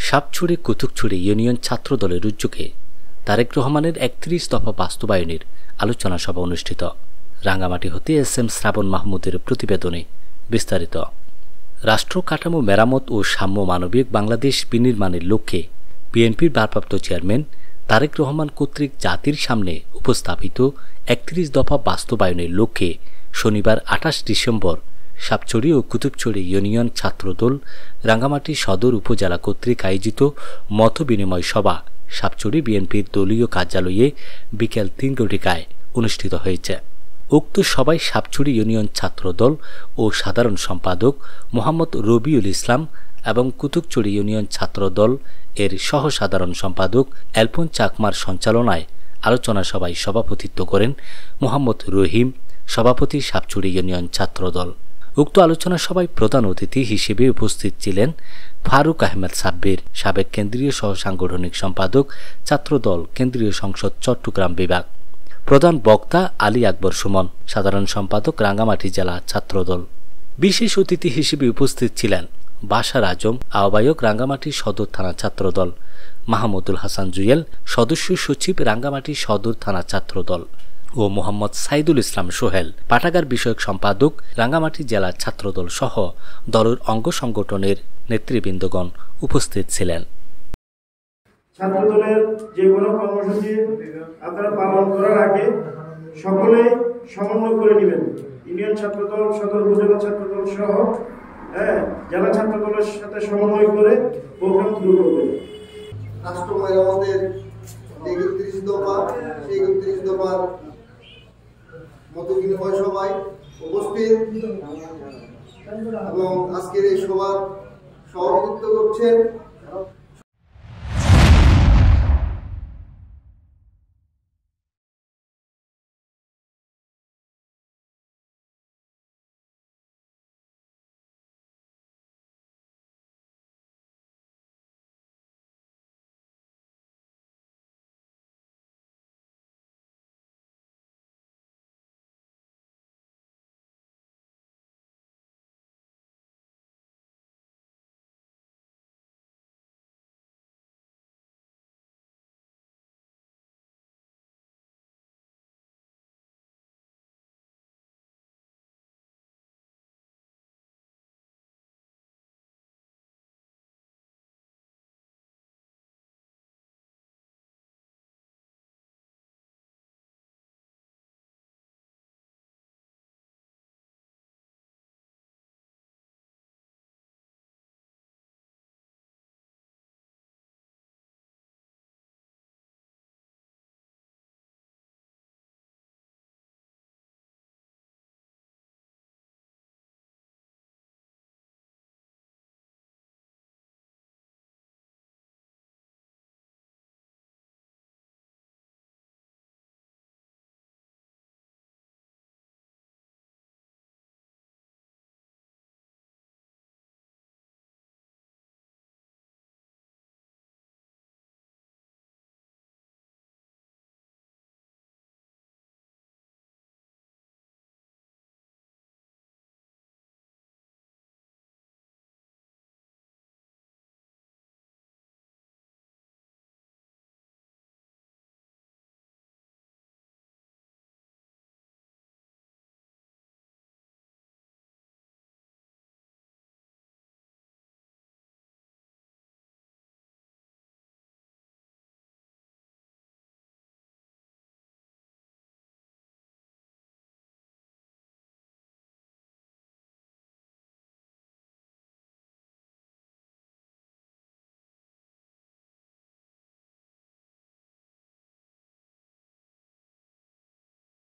Sapchhari Kutukchhari union ছাত্র দলের উদ্যোগে তারেক রহমানের ৩১ দফা বাস্তবায়নের আলোচনা সভা অনুষ্ঠিত। রাঙ্গামাটি হতে এস.এম. শ্রাবণ মাহমুদের প্রতিবেদনে বিস্তারিত। রাষ্ট্র কাঠামো মেরামত ও সাম্য মানবিক বাংলাদেশ বিনির্মাণের লক্ষ্যে বিএনপির ভারপ্রাপ্ত চেয়ারম্যান তারেক রহমান কর্তৃক জাতির সামনে উপস্থাপিত ৩১ দফা বাস্তবায়নের লক্ষ্যে শনিবার ২৮ ডিসেম্বর সাপছড়ি ও কুতুবছড়ি ইউনিয়ন ছাত্রদল রাঙ্গামাটি সদর উপজেলা কর্তৃক আয়োজিত মতবিনিময় সভা সাপছড়ি বিএনপির দলীয় কার্যালয়ে বিকেল ৩টায় অনুষ্ঠিত হয়েছে। উক্ত সভায় সাপছড়ি ইউনিয়ন ছাত্রদল ও সাধারণ সম্পাদক মোহাম্মদ রবিউল ইসলাম এবং কুতুকছড়ি ইউনিয়ন ছাত্রদল এর সহ সাধারণ সম্পাদক এলফোন চাকমার সঞ্চালনায় আলোচনা সভায় সভাপতিত্ব করেন মোহাম্মদ রহিম, সভাপতি সাপছড়ি ইউনিয়ন ছাত্রদল। উক্ত আলোচনা সভায় প্রধান অতিথি হিসেবে উপস্থিত ছিলেন ফারুক আহমেদ সাব্বির, সাবেক কেন্দ্রীয় সহ সাংগঠনিক সম্পাদক ছাত্রদল কেন্দ্রীয় সংসদ চট্টগ্রাম বিভাগ, প্রধান বক্তা আলী আকবর সুমন, সাধারণ সম্পাদক রাঙ্গামাটি জেলা ছাত্রদল। বিশেষ অতিথি হিসেবে উপস্থিত ছিলেন বাশার আজম, আহ্বায়ক রাঙ্গামাটি সদর থানা ছাত্রদল, মাহমুদুল হাসান জুয়েল, সদস্য সচিব রাঙ্গামাটি সদর থানা ছাত্রদল ও মোহাম্মদ সাইদুল ইসলাম সোহেল, পাঠাগার বিষয়ক সম্পাদক রাঙ্গামাটি জেলা ছাত্রদল সহ দলের অঙ্গ সংগঠনের নেতৃবৃন্দগণ উপস্থিত ছিলেন। ছাত্রদলের যে কোনো কর্মসূচি আপনারা পালন করার আগে সকলে সমন্বয় করে নেবেন। ইউনিয়ন ছাত্রদল, সদর উপজেলা ছাত্রদল সহ জেলা ছাত্রদলের সাথে সমন্বয় করে প্রোগ্রাম শুরু করবেন। রাষ্ট্র মেরামতের ৩১ দফা, সেই ৩১ দফার মতবিনিময় সভায় উপস্থিত এবং আজকের এই সভার সভাপতিত্ব করছেন